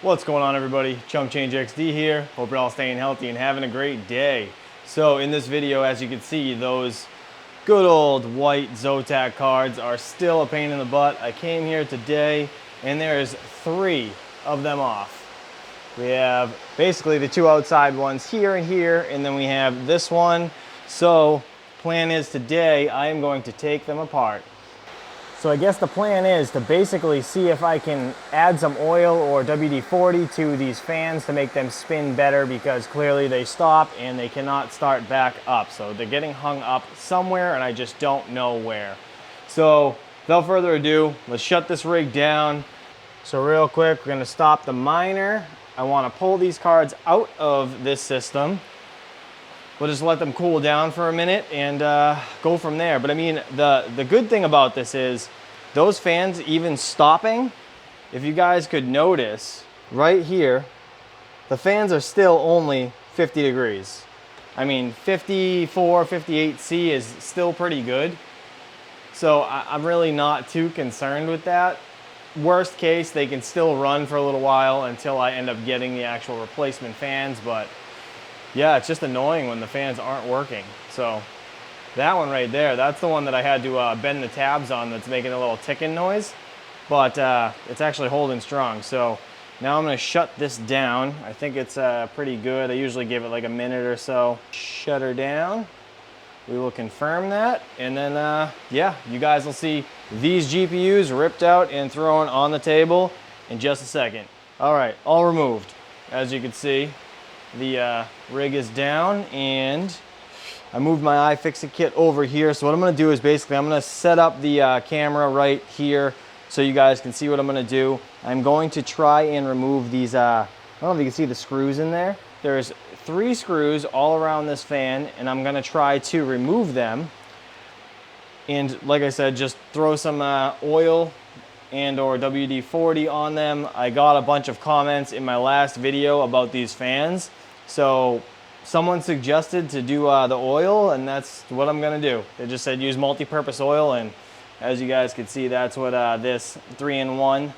What's going on, everybody? Chunk Change XD here. Hope you're all staying healthy and having a great day. So in this video, as you can see, those good old white Zotac cards are still a pain in the butt. I came here today and there's 3 of them off. We have basically the 2 outside ones here and here, and then we have this one. So plan is today I am going to take them apart. So I guess the plan is to basically see if I can add some oil or WD-40 to these fans to make them spin better, because clearly they stop and they cannot start back up. So they're getting hung up somewhere and I just don't know where. So without further ado, let's shut this rig down. So real quick, we're gonna stop the miner. I wanna pull these cards out of this system. We'll just let them cool down for a minute and go from there. But I mean, the good thing about this is those fans even stopping, if you guys could notice right here, the fans are still only 50 degrees. I mean, 54, 58C is still pretty good. So I'm really not too concerned with that. Worst case, they can still run for a little while until I end up getting the actual replacement fans, but yeah, it's just annoying when the fans aren't working. So that one right there, that's the one that I had to bend the tabs on that's making a little ticking noise, but it's actually holding strong. So now I'm gonna shut this down. I think it's pretty good. I usually give it like a minute or so. Shut her down. We will confirm that. And then, yeah, you guys will see these GPUs ripped out and thrown on the table in just a second. All right, all removed. As you can see, the rig is down and I moved my iFixit kit over here. So what I'm gonna do is basically I'm gonna set up the camera right here so you guys can see what I'm gonna do. I'm going to try and remove these, I don't know if you can see the screws in there. There's 3 screws all around this fan and I'm gonna try to remove them. And like I said, just throw some oil and or WD-40 on them. I got a bunch of comments in my last video about these fans. So someone suggested to do the oil, and that's what I'm gonna do. They just said use multi-purpose oil, and as you guys can see, that's what this 3-in-1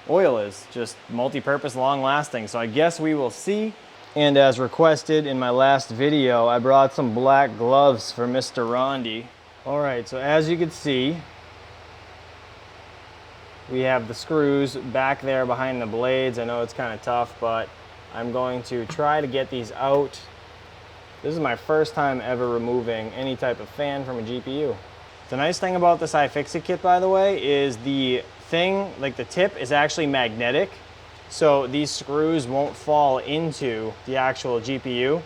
oil is. Just multi-purpose, long-lasting. So I guess we will see. And as requested in my last video, I brought some black gloves for Mr. Rondi. All right, so as you can see, we have the screws back there behind the blades. I know it's kind of tough, but I'm going to try to get these out. This is my first time ever removing any type of fan from a GPU. The nice thing about this iFixit kit, by the way, is the thing, like the tip, is actually magnetic. So these screws won't fall into the actual GPU,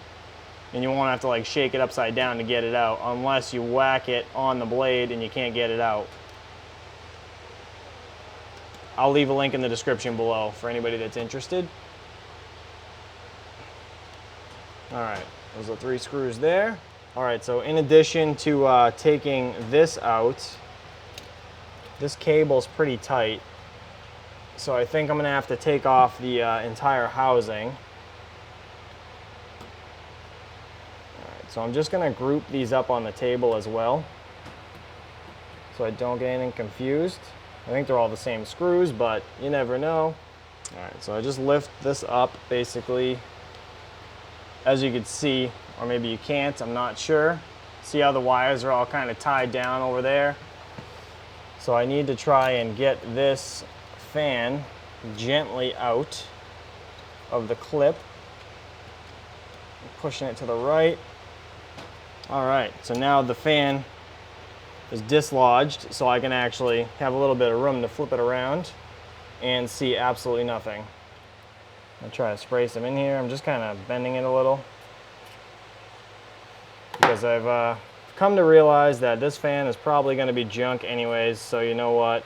and you won't have to like shake it upside down to get it out unless you whack it on the blade and you can't get it out. I'll leave a link in the description below for anybody that's interested. All right, those are 3 screws there. All right, so in addition to taking this out, this cable's pretty tight. So I think I'm gonna have to take off the entire housing. All right, so I'm just gonna group these up on the table as well, so I don't get anything confused. I think they're all the same screws, but you never know. All right, so I just lift this up basically. As you can see, or maybe you can't, I'm not sure. See how the wires are all kind of tied down over there? So I need to try and get this fan gently out of the clip. Pushing it to the right. All right, so now the fan is dislodged, so I can actually have a little bit of room to flip it around and see absolutely nothing. I'll try to spray some in here. I'm just kind of bending it a little because I've come to realize that this fan is probably going to be junk anyways. So you know what?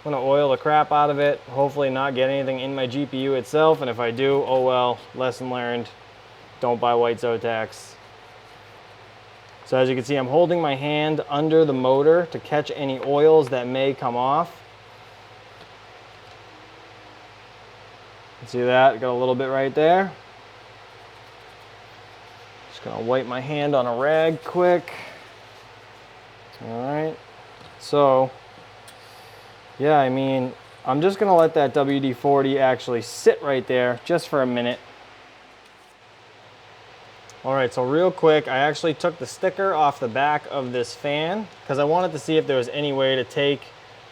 I'm going to oil the crap out of it, hopefully not get anything in my GPU itself. And if I do, oh well, lesson learned. Don't buy white Zotacs. So as you can see, I'm holding my hand under the motor to catch any oils that may come off. See that? Got a little bit right there. Just gonna wipe my hand on a rag quick. All right. So, yeah, I mean, I'm just gonna let that WD-40 actually sit right there just for a minute. All right, so real quick, I actually took the sticker off the back of this fan because I wanted to see if there was any way to take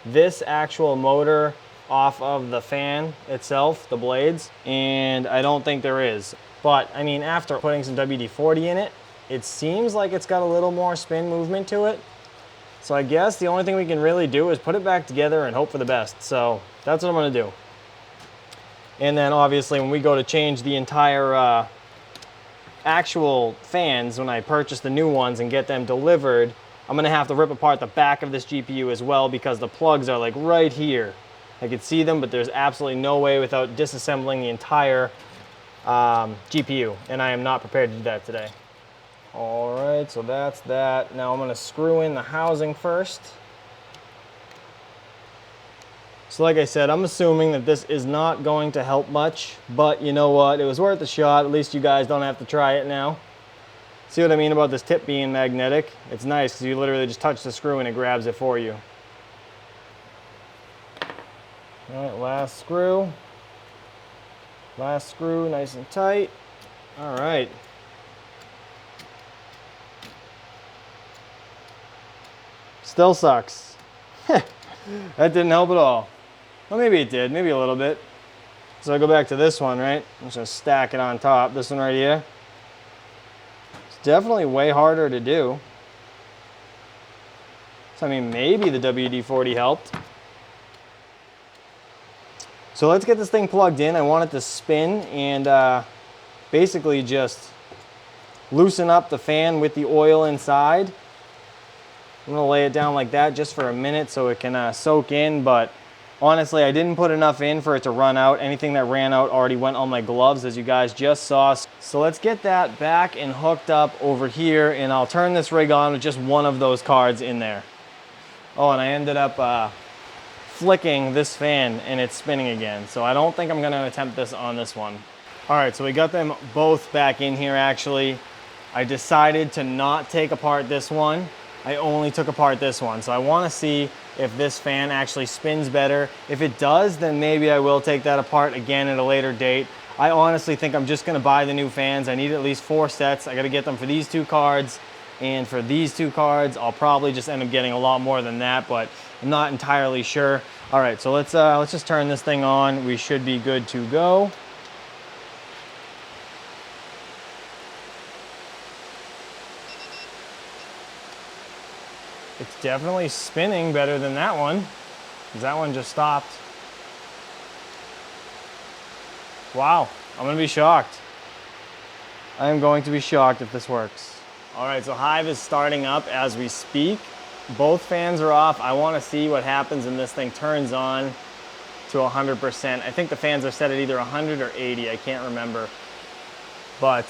this actual motor off of the fan itself, the blades, and I don't think there is. But I mean, after putting some WD-40 in it, it seems like it's got a little more spin movement to it. So I guess the only thing we can really do is put it back together and hope for the best. So that's what I'm gonna do. And then obviously when we go to change the entire actual fans, when I purchase the new ones and get them delivered, I'm gonna have to rip apart the back of this GPU as well because the plugs are like right here. I could see them, but there's absolutely no way without disassembling the entire GPU, and I am not prepared to do that today. All right, so that's that. Now I'm gonna screw in the housing first. So like I said, I'm assuming that this is not going to help much, but you know what? It was worth a shot. At least you guys don't have to try it now. See what I mean about this tip being magnetic? It's nice because you literally just touch the screw and it grabs it for you. All right, last screw. Last screw, nice and tight. All right. Still sucks. That didn't help at all. Well, maybe it did, maybe a little bit. So I go back to this one, right? I'm just gonna stack it on top. This one right here. It's definitely way harder to do. So I mean, maybe the WD-40 helped. So let's get this thing plugged in. I want it to spin and basically just loosen up the fan with the oil inside. I'm gonna lay it down like that just for a minute so it can soak in, but honestly, I didn't put enough in for it to run out. Anything that ran out already went on my gloves, as you guys just saw. So let's get that back and hooked up over here, and I'll turn this rig on with just one of those cards in there. Oh, and I ended up flicking this fan and it's spinning again. So I don't think I'm gonna attempt this on this one. All right, so we got them both back in here actually. I decided to not take apart this one. I only took apart this one. So I wanna see if this fan actually spins better. If it does, then maybe I will take that apart again at a later date. I honestly think I'm just gonna buy the new fans. I need at least 4 sets. I gotta get them for these 2 cards. And for these 2 cards, I'll probably just end up getting a lot more than that, but I'm not entirely sure. All right, so let's just turn this thing on. We should be good to go. It's definitely spinning better than that one, because that one just stopped. Wow, I'm gonna be shocked. I am going to be shocked if this works. All right, so Hive is starting up as we speak. Both fans are off. I wanna see what happens when this thing turns on to 100%. I think the fans are set at either 100 or 80, I can't remember. But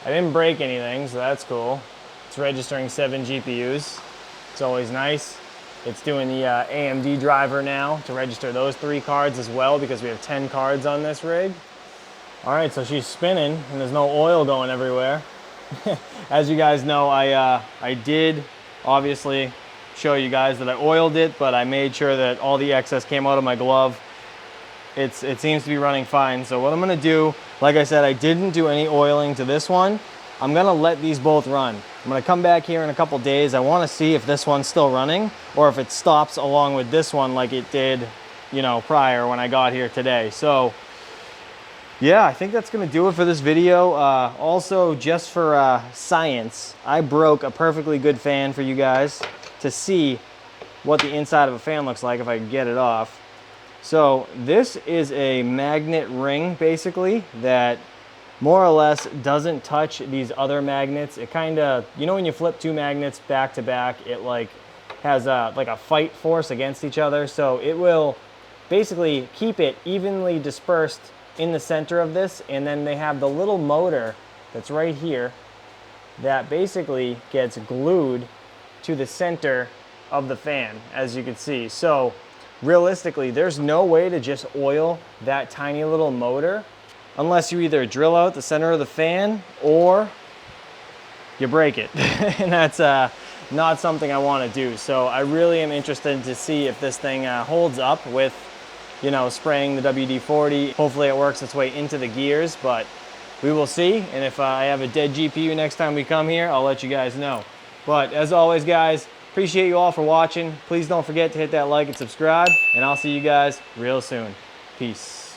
I didn't break anything, so that's cool. It's registering 7 GPUs. It's always nice. It's doing the AMD driver now to register those 3 cards as well because we have 10 cards on this rig. All right, so she's spinning and there's no oil going everywhere. As you guys know, I did obviously show you guys that I oiled it, but I made sure that all the excess came out of my glove. It seems to be running fine. So what I'm gonna do, like I said, I didn't do any oiling to this one. I'm gonna let these both run. I'm gonna come back here in a couple days. I wanna see if this one's still running or if it stops along with this one like it did, you know, prior when I got here today. So yeah, I think that's gonna do it for this video. Also, just for science, I broke a perfectly good fan for you guys to see what the inside of a fan looks like if I can get it off. So this is a magnet ring basically that more or less doesn't touch these other magnets. It kind of, you know when you flip 2 magnets back to back, it like has like a fight force against each other. So it will basically keep it evenly dispersed in the center of this, and then they have the little motor that's right here that basically gets glued to the center of the fan, as you can see. So realistically, there's no way to just oil that tiny little motor unless you either drill out the center of the fan or you break it. And not something I want to do. So I really am interested to see if this thing holds up with, you know, spraying the WD-40. Hopefully it works its way into the gears, but we will see. And if I have a dead GPU next time we come here, I'll let you guys know. But as always, guys, appreciate you all for watching. Please don't forget to hit that like and subscribe, and I'll see you guys real soon. Peace.